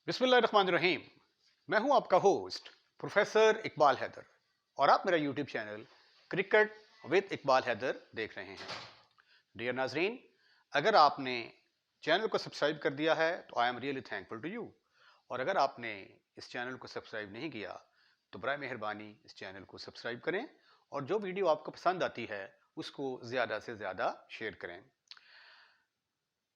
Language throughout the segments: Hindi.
बिस्मिल्लाहिर्रहमानिर्रहीम। मैं हूं आपका होस्ट प्रोफेसर इकबाल हैदर और आप मेरा YouTube channel cricket with Iqbal Haider देख रहे हैं। डियर नाजरीन, अगर आपने चैनल को सब्सक्राइब कर दिया है तो I am really thankful to you, और अगर आपने इस चैनल को सब्सक्राइब नहीं किया तो बराए मेहरबानी इस चैनल को सब्सक्राइब करें और जो वीडियो आपको पसंद आती है उसको ज़्यादा से ज़्यादा शेयर करें।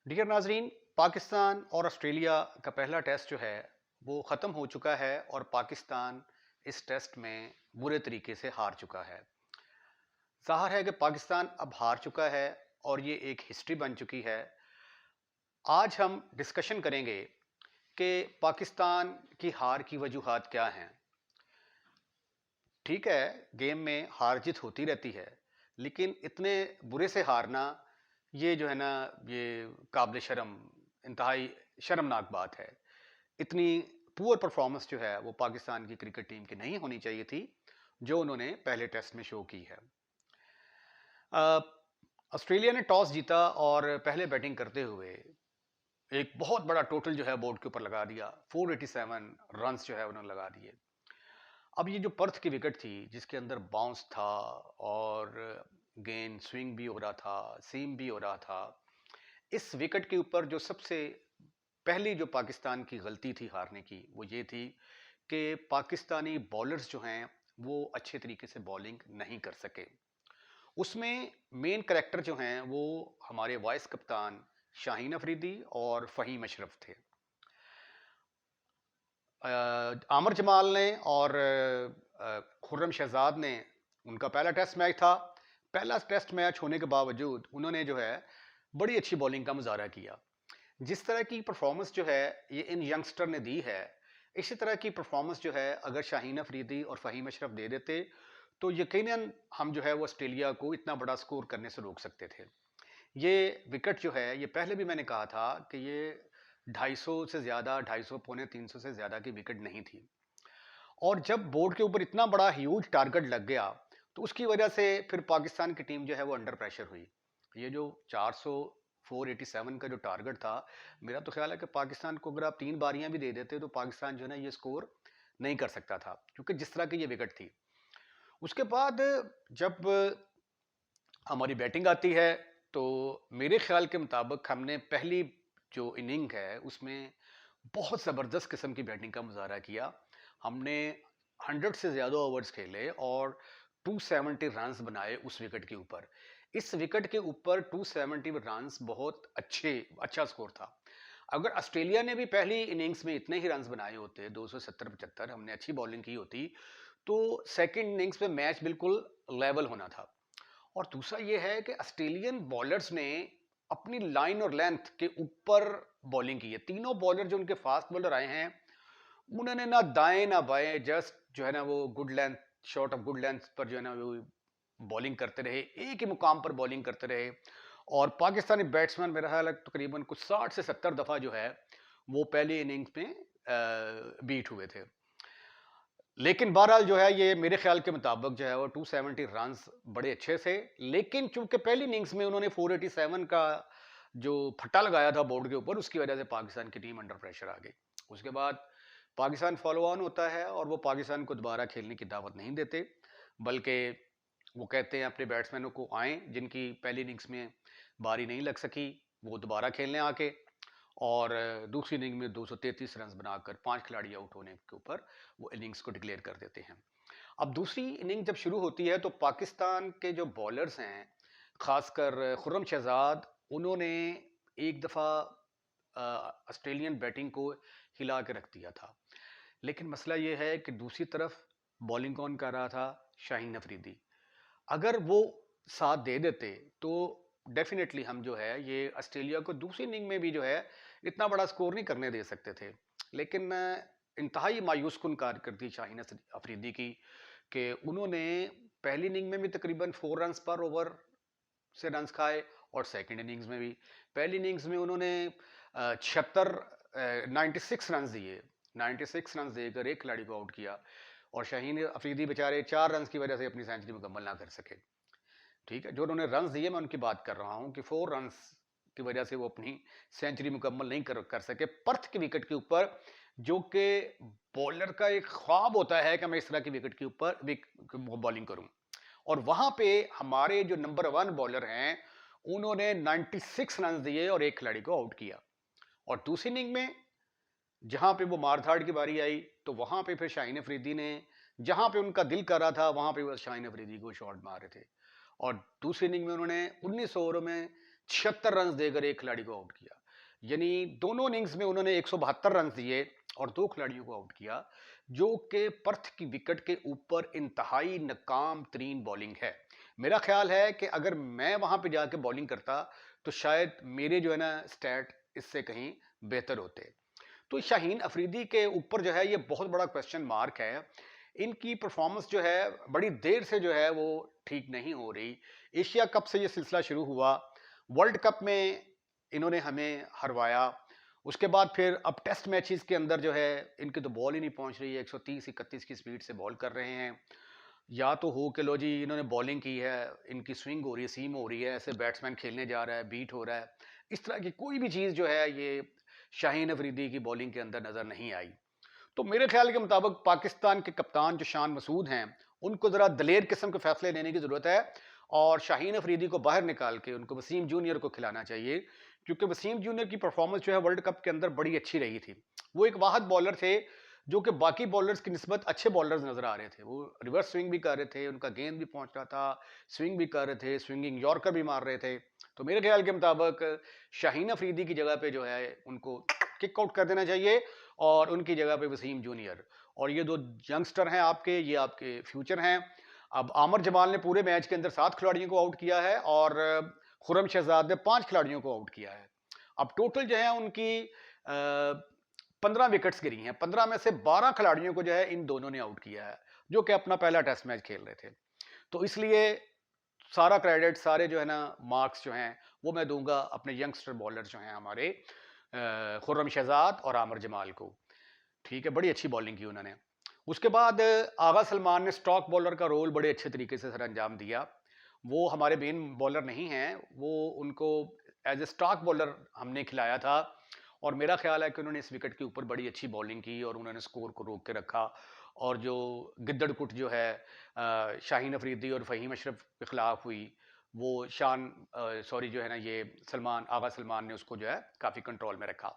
डियर नाजरीन, पाकिस्तान और ऑस्ट्रेलिया का पहला टेस्ट जो है वो ख़त्म हो चुका है और पाकिस्तान इस टेस्ट में बुरे तरीके से हार चुका है। ज़ाहिर है कि पाकिस्तान अब हार चुका है और ये एक हिस्ट्री बन चुकी है। आज हम डिस्कशन करेंगे कि पाकिस्तान की हार की वजूहात क्या हैं। ठीक है, गेम में हार जीत होती रहती है, लेकिन इतने बुरे से हारना, ये जो है ना, ये काबिल शर्म, इंतहाई शर्मनाक बात है। इतनी पुअर परफॉर्मेंस जो है वो पाकिस्तान की क्रिकेट टीम की नहीं होनी चाहिए थी जो उन्होंने पहले टेस्ट में शो की है। ऑस्ट्रेलिया ने टॉस जीता और पहले बैटिंग करते हुए एक बहुत बड़ा टोटल जो है बोर्ड के ऊपर लगा दिया। 487 रन्स जो है उन्होंने लगा दिए। अब ये जो पर्थ की विकेट थी जिसके अंदर बाउंस था और गेंद स्विंग भी हो रहा था, सीम भी हो रहा था, इस विकेट के ऊपर जो सबसे पहली जो पाकिस्तान की गलती थी हारने की वो ये थी कि पाकिस्तानी बॉलर्स जो हैं वो अच्छे तरीके से बॉलिंग नहीं कर सके। उसमें मेन करेक्टर जो हैं वो हमारे वाइस कप्तान शाहीन अफरीदी और फ़हीम अशरफ थे। आमिर जमाल ने और खुर्रम शहजाद ने, उनका पहला टेस्ट मैच था। पहला टेस्ट मैच होने के बावजूद उन्होंने जो है बड़ी अच्छी बॉलिंग का मुजाहरा किया। जिस तरह की परफॉर्मेंस जो है ये इन यंगस्टर ने दी है, इसी तरह की परफॉर्मेंस जो है अगर शाहीन अफरीदी और फ़हीम अशरफ दे देते तो यकीनन हम जो है वो ऑस्ट्रेलिया को इतना बड़ा स्कोर करने से रोक सकते थे। ये विकेट जो है, ये पहले भी मैंने कहा था कि ये 250 से ज़्यादा, 250 पौने 300 से ज़्यादा की विकेट नहीं थी। और जब बोर्ड के ऊपर इतना बड़ा ह्यूज टारगेट लग गया तो उसकी वजह से फिर पाकिस्तान की टीम जो है वो अंडर प्रेशर हुई। ये जो 400 487 का जो टारगेट था, मेरा तो ख्याल है कि पाकिस्तान को अगर आप 3 बारियां भी दे देते तो पाकिस्तान जो है ना ये स्कोर नहीं कर सकता था, क्योंकि जिस तरह की ये विकेट थी। उसके बाद जब हमारी बैटिंग आती है तो मेरे ख्याल के मुताबिक हमने पहली जो इनिंग है उसमें बहुत ज़बरदस्त किस्म की बैटिंग का मुजाहरा किया। हमने 100 से ज़्यादा ओवर्स खेले और 270 रन्स बनाए उस विकेट के ऊपर। इस विकेट के ऊपर 270 रन्स बहुत अच्छा स्कोर था। अगर ऑस्ट्रेलिया ने भी पहली इनिंग्स में इतने ही रन्स बनाए होते, 270-75, हमने अच्छी बॉलिंग की होती, तो सेकंड इनिंग्स में मैच बिल्कुल लेवल होना था। और दूसरा ये है कि ऑस्ट्रेलियन बॉलर्स ने अपनी लाइन और लेंथ के ऊपर बॉलिंग की है। तीनों बॉलर जो उनके फास्ट बॉलर आए हैं उन्होंने ना दाएं ना बाएं, जस्ट जो है ना वो good length, shot of good length पर जो है ना वो बॉलिंग करते रहे, एक ही मुकाम पर बॉलिंग करते रहे। और पाकिस्तानी बैट्समैन मेरा ख्याल है तकरीबन कुछ 60 से 70 दफ़ा जो है वो पहली इनिंग्स में बीट हुए थे। लेकिन बहरहाल जो है ये मेरे ख्याल के मुताबिक जो है वो 270 रन्स बड़े अच्छे थे। लेकिन चूंकि पहली इनिंग्स में उन्होंने 487 का जो फट्टा लगाया था बोर्ड के ऊपर, उसकी वजह से पाकिस्तान की टीम अंडर प्रेशर आ गई। उसके बाद पाकिस्तान फॉलो ऑन होता है और वो पाकिस्तान को दोबारा खेलने की दावत नहीं देते, बल्कि वो कहते हैं अपने बैट्समैनों को आएँ जिनकी पहली इनिंग्स में बारी नहीं लग सकी वो दोबारा खेलने आके, और दूसरी इनिंग में 233 रन बनाकर 5 खिलाड़ी आउट होने के ऊपर वो इनिंग्स को डिक्लेयर कर देते हैं। अब दूसरी इनिंग जब शुरू होती है तो पाकिस्तान के जो बॉलर्स हैं, खासकर खुर्रम शहजाद, उन्होंने एक दफ़ा ऑस्ट्रेलियन बैटिंग को हिला के रख दिया था। लेकिन मसला ये है कि दूसरी तरफ बॉलिंग कौन कर रहा था? शाहीन अफरीदी। अगर वो साथ दे देते तो डेफिनेटली हम जो है ये ऑस्ट्रेलिया को दूसरी इनिंग में भी जो है इतना बड़ा स्कोर नहीं करने दे सकते थे। लेकिन इंतहाई मायूस कुन कारकर्दगी शाहीन अफरीदी की कि उन्होंने पहली इनिंग में भी तकरीबन 4 रन पर ओवर से रन्स खाए और सेकंड इनिंग्स में भी। पहली इनिंग्स में उन्होंने 96 रन दिए, 96 रन देकर एक खिलाड़ी को आउट किया और शाहीन अफरीदी बेचारे 4 रन की वजह से अपनी सेंचुरी मुकम्मल ना कर सके। ठीक है, जो उन्होंने रन दिए मैं उनकी बात कर रहा हूँ कि 4 रन की वजह से वो अपनी सेंचुरी मुकम्मल नहीं कर सके पर्थ के विकेट के ऊपर, जो कि बॉलर का एक ख्वाब होता है कि मैं इस तरह की विकेट के ऊपर बॉलिंग करूं। और वहां पे हमारे जो नंबर 1 बॉलर हैं, उन्होंने 96 रन दिए और एक खिलाड़ी को आउट किया। और दूसरी इनिंग में जहां पे वो मारधाड़ की बारी आई, तो वहां पे फिर शाहीन अफरीदी ने, जहां पे उनका दिल कर रहा था, वहां पे वो शाहीन अफरीदी को शॉट मार रहे थे। और दूसरी इनिंग में उन्होंने 19 ओवरों में 76 रन देकर एक खिलाड़ी को आउट किया। यानी दोनों इनिंग्स में उन्होंने 172 रन दिए और 2 खिलाड़ियों को आउट किया, जो कि पर्थ की विकेट के ऊपर इंतहाई नाकाम तरीन बॉलिंग है। मेरा ख्याल है कि अगर मैं वहां पे जाके बॉलिंग करता, तो शायद मेरे जो है ना स्टैट इससे कहीं बेहतर होते। तो शाहीन अफरीदी के ऊपर जो है ये बहुत बड़ा क्वेश्चन मार्क है। इनकी परफॉर्मेंस जो है बड़ी देर से जो है वो ठीक नहीं हो रही। एशिया कप से ये सिलसिला शुरू हुआ, वर्ल्ड कप में इन्होंने हमें हरवाया, उसके बाद फिर अब टेस्ट मैचेस के अंदर जो है इनकी तो बॉल ही नहीं पहुंच रही है। 130-31 की स्पीड से बॉल कर रहे हैं। या तो हो कि लो जी इन्होंने बॉलिंग की है, इनकी स्विंग हो रही है, सीम हो रही है, ऐसे बैट्समैन खेलने जा रहा है, बीट हो रहा है, इस तरह की कोई भी चीज़ जो है ये शाहीन अफरीदी की बॉलिंग के अंदर नज़र नहीं आई। तो मेरे ख्याल के मुताबिक पाकिस्तान के कप्तान जो शान मसूद हैं, उनको ज़रा दलेर किस्म के फैसले लेने की ज़रूरत है और शाहीन अफरीदी को बाहर निकाल के उनको वसीम जूनियर को खिलाना चाहिए, क्योंकि वसीम जूनियर की परफॉर्मेंस जो है वर्ल्ड कप के अंदर बड़ी अच्छी रही थी। वो एक वाहद बॉलर थे जो कि बाकी बॉलर्स की निस्बत अच्छे बॉलर्स नजर आ रहे थे। वो रिवर्स स्विंग भी कर रहे थे, उनका गेंद भी पहुंच रहा था, स्विंग भी कर रहे थे, स्विंगिंग यॉर्कर भी मार रहे थे। तो मेरे ख्याल के मुताबिक शाहीन अफरीदी की जगह पे जो है उनको किक आउट कर देना चाहिए और उनकी जगह पे वसीम जूनियर। और ये 2 यंगस्टर हैं आपके, ये आपके फ्यूचर हैं। अब आमर जमाल ने पूरे मैच के अंदर 7 खिलाड़ियों को आउट किया है और खुर्रम शहजाद ने 5 खिलाड़ियों को आउट किया है। अब टोटल जो है उनकी 15 विकेट्स गिरी हैं। 15 में से 12 खिलाड़ियों को जो है इन दोनों ने आउट किया है, जो कि अपना पहला टेस्ट मैच खेल रहे थे। तो इसलिए सारा क्रेडिट, सारे जो है ना मार्क्स जो हैं वो मैं दूंगा अपने यंगस्टर बॉलर जो हैं हमारे खुर्रम शहजाद और आमर जमाल को। ठीक है, बड़ी अच्छी बॉलिंग की उन्होंने। उसके बाद आगा सलमान ने स्टॉक बॉलर का रोल बड़े अच्छे तरीके से सर अंजाम दिया। वो हमारे मेन बॉलर नहीं हैं, वो उनको एज ए स्टॉक बॉलर हमने खिलाया था और मेरा ख्याल है कि उन्होंने इस विकेट के ऊपर बड़ी अच्छी बॉलिंग की और उन्होंने स्कोर को रोक के रखा। और जो गिद्दड़ कुट जो है शाहीन अफरीदी और फ़हीम अशरफ के खिलाफ हुई, वो सॉरी जो है ना ये सलमान, आगा सलमान ने उसको जो है काफ़ी कंट्रोल में रखा।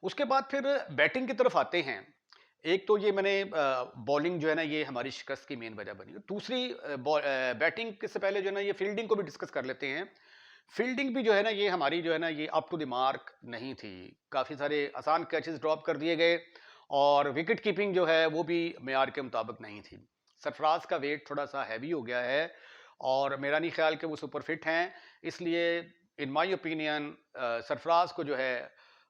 उसके बाद फिर बैटिंग की तरफ आते हैं। एक तो ये मैंने बॉलिंग जो है ना ये हमारी शिकस्त की मेन वजह बनी। दूसरी बैटिंग से पहले जो है ना ये फील्डिंग को भी डिस्कस कर लेते हैं। फील्डिंग भी जो है ना ये हमारी जो है ना ये अप टू द मार्क नहीं थी। काफ़ी सारे आसान कैचेस ड्रॉप कर दिए गए और विकेट कीपिंग जो है वो भी मेयार के मुताबिक नहीं थी। सरफराज का वेट थोड़ा सा हैवी हो गया है और मेरा नहीं ख्याल कि वो सुपर फिट हैं, इसलिए इन माय ओपिनियन सरफराज को जो है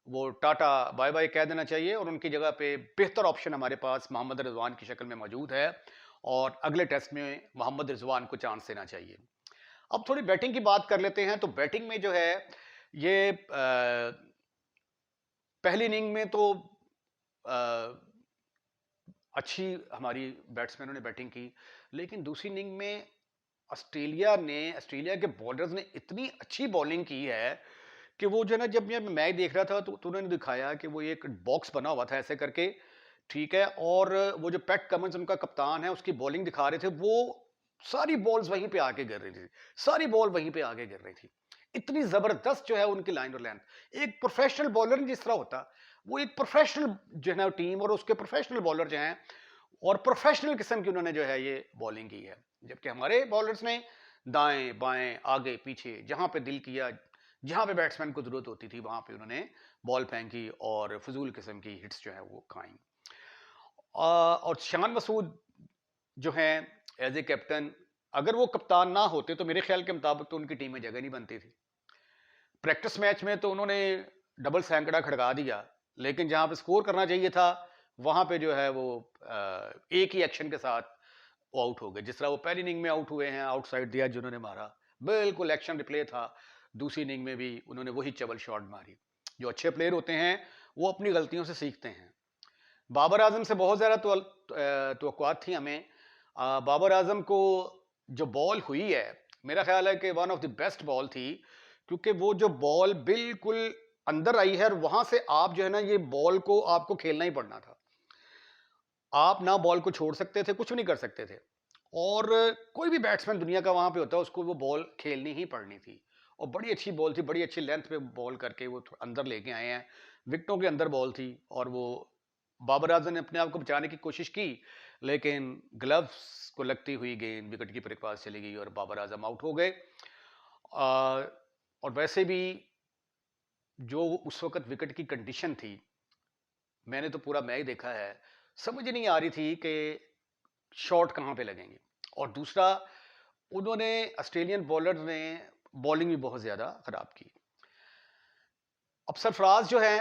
वो टाटा बाय बाय कह देना चाहिए और उनकी जगह पे बेहतर ऑप्शन हमारे पास मोहम्मद रिजवान की शक्ल में मौजूद है और अगले टेस्ट में मोहम्मद रिजवान को चांस देना चाहिए। अब थोड़ी बैटिंग की बात कर लेते हैं। तो बैटिंग में जो है ये पहली इनिंग में तो अच्छी हमारी बैट्समैनों ने बैटिंग की, लेकिन दूसरी इनिंग में ऑस्ट्रेलिया के बॉलर्स ने इतनी अच्छी बॉलिंग की है कि वो जो है ना, जब मैं मैच देख रहा था तो उन्होंने दिखाया कि वो एक बॉक्स बना हुआ था ऐसे करके, ठीक है, और वो जो पैट कमिंस उनका कप्तान है उसकी बॉलिंग दिखा रहे थे, वो सारी बॉल्स वहीं पे आके गिर रही थी, सारी बॉल वहीं पे आके गिर रही थी। इतनी जबरदस्त जो है उनकी लाइन और लेंथ। एक प्रोफेशनल बॉलर जिस तरह होता, वो एक प्रोफेशनल जो है ना टीम और उसके प्रोफेशनल बॉलर जो हैं और प्रोफेशनल किस्म की उन्होंने जो है ये बॉलिंग की है। जबकि हमारे बॉलर्स ने दाएं बाएं आगे पीछे जहां पे दिल किया, जहां पे बैट्समैन को जरूरत होती थी वहां पे उन्होंने बॉल फेंकी और फजूल किस्म की हिट्स जो है वो खाई। और शान मसूद जो है एज ए कैप्टन, अगर वो कप्तान ना होते तो मेरे ख्याल के मुताबिक तो उनकी टीम में जगह नहीं बनती थी। प्रैक्टिस मैच में तो उन्होंने डबल सैंकड़ा खड़का दिया, लेकिन जहां पे स्कोर करना चाहिए था वहां पे जो है वो एक ही एक्शन के साथ वो आउट हो गए। जिस तरह वो पहली इनिंग में आउट हुए हैं, आउटसाइड दिया जिन्होंने मारा, बिल्कुल एक्शन रिप्ले था। दूसरी इनिंग में भी उन्होंने वही चबल शॉट मारी। जो अच्छे प्लेयर होते हैं वो अपनी गलतियों से सीखते हैं। बाबर आजम से बहुत ज़्यादा तवक्कुआत थी हमें। बाबर आजम को जो बॉल हुई है, मेरा ख्याल है कि one of the best ball थी, क्योंकि वो जो बॉल बिल्कुल अंदर आई है और वहां से आप जो है ना, ये बॉल को आपको खेलना ही पड़ना था। आप ना बॉल को छोड़ सकते थे, कुछ भी नहीं कर सकते थे। और कोई भी बैट्समैन दुनिया का वहां पे होता है, उसको वो बॉल खेलनी ही पड़नी थी। और बड़ी अच्छी बॉल थी, बड़ी अच्छी लेंथ पे बॉल करके वो अंदर लेके आए हैं। विकेटों के अंदर बॉल थी और वो बाबर आजम ने अपने आप को बचाने की कोशिश की, लेकिन ग्लव्स को लगती हुई गेंद विकेट कीपर के पास चली गई और बाबर आजम आउट हो गए। और वैसे भी जो उस वक्त विकेट की कंडीशन थी, मैंने तो पूरा मैच देखा है, समझ नहीं आ रही थी कि शॉट कहाँ पे लगेंगे। और दूसरा, उन्होंने ऑस्ट्रेलियन बॉलर ने बॉलिंग भी बहुत ज़्यादा ख़राब की। अब सरफराज जो है,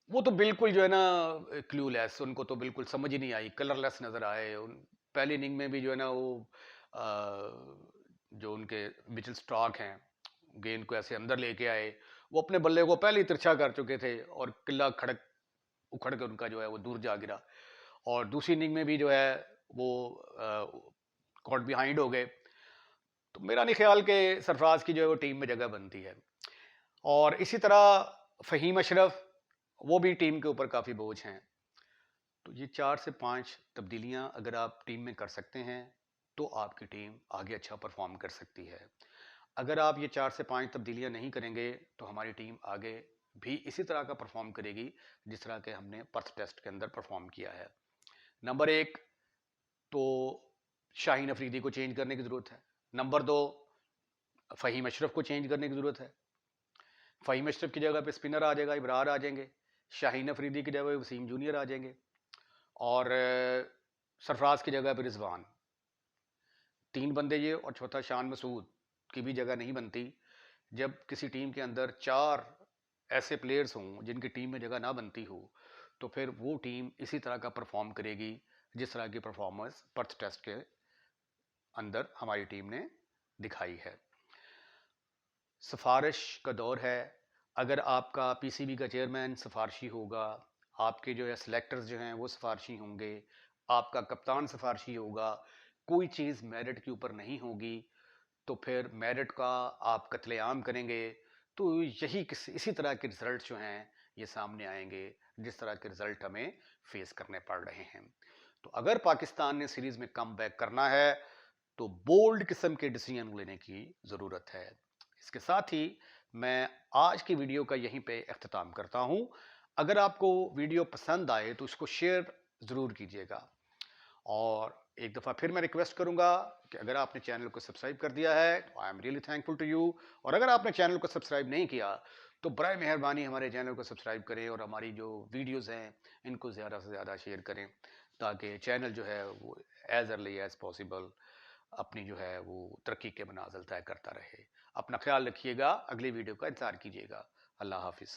वो तो बिल्कुल जो है ना क्लूलेस, उनको तो बिल्कुल समझ ही नहीं आई, कलरलेस नज़र आए। पहली इनिंग में भी जो है ना वो अ, जो उनके मिचेल स्टार्क हैं, गेंद को ऐसे अंदर लेके आए, वो अपने बल्ले को पहले ही तिरछा कर चुके थे और किला खड़क उखड़ के उनका जो है वो दूर जा गिरा। और दूसरी इनिंग में भी जो है वो कॉट बिहाइंड हो गए। तो मेरा नहीं ख्याल कि सरफराज की जो है वो टीम में जगह बनती है। और इसी तरह फ़हीम अशरफ, वो भी टीम के ऊपर काफ़ी बोझ हैं। तो ये 4 से 5 तब्दीलियां अगर आप टीम में कर सकते हैं, तो आपकी टीम आगे अच्छा परफॉर्म कर सकती है। अगर आप ये 4 से 5 तब्दीलियां नहीं करेंगे, तो हमारी टीम आगे भी इसी तरह का परफॉर्म करेगी, जिस तरह के हमने पर्थ टेस्ट के अंदर परफॉर्म किया है। नंबर 1 तो शाहीन अफरीदी को चेंज करने की ज़रूरत है। नंबर 2, फ़हीम अशरफ को चेंज करने की ज़रूरत है। फ़हीम अशरफ की जगह पे स्पिनर आ जाएगा, इब्रार आ जाएंगे। शाहीन अफरीदी की जगह वसीम जूनियर आ जाएंगे। और सरफराज की जगह पे रिजवान। 3 बंदे ये और चौथा शान मसूद की भी जगह नहीं बनती। जब किसी टीम के अंदर 4 ऐसे प्लेयर्स हों जिनकी टीम में जगह ना बनती हो, तो फिर वो टीम इसी तरह का परफॉर्म करेगी, जिस तरह की परफॉर्मेंस पर्थ टेस्ट के अंदर हमारी टीम ने दिखाई है। सिफारिश का दौर है। अगर आपका पीसीबी का चेयरमैन सिफारशी होगा, आपके जो है सिलेक्टर्स जो हैं वो सिफारशी होंगे, आपका कप्तान सिफारशी होगा, कोई चीज़ मेरिट के ऊपर नहीं होगी, तो फिर मेरिट का आप कत्लेआम करेंगे, तो यही इसी तरह के रिजल्ट जो हैं ये सामने आएंगे, जिस तरह के रिजल्ट हमें फेस करने पड़ रहे हैं। तो अगर पाकिस्तान ने सीरीज में कम बैक करना है, तो बोल्ड किस्म के डिसीजन लेने की ज़रूरत है। इसके साथ ही मैं आज की वीडियो का यहीं पे अख्ताम करता हूं। अगर आपको वीडियो पसंद आए तो इसको शेयर ज़रूर कीजिएगा। और एक दफ़ा फिर मैं रिक्वेस्ट करूंगा कि अगर आपने चैनल को सब्सक्राइब कर दिया है, तो I am really thankful to you. और अगर आपने चैनल को सब्सक्राइब नहीं किया, तो बराए मेहरबानी हमारे चैनल को सब्सक्राइब करें और हमारी जो वीडियोस हैं इनको ज़्यादा से ज़्यादा शेयर करें, ताकि चैनल जो है वो एज अर्ली एज पॉसिबल अपनी जो है वो तरक्की के मनाजिल तय करता रहे। अपना ख्याल रखिएगा, अगली वीडियो का इंतज़ार कीजिएगा। अल्लाह हाफिज़।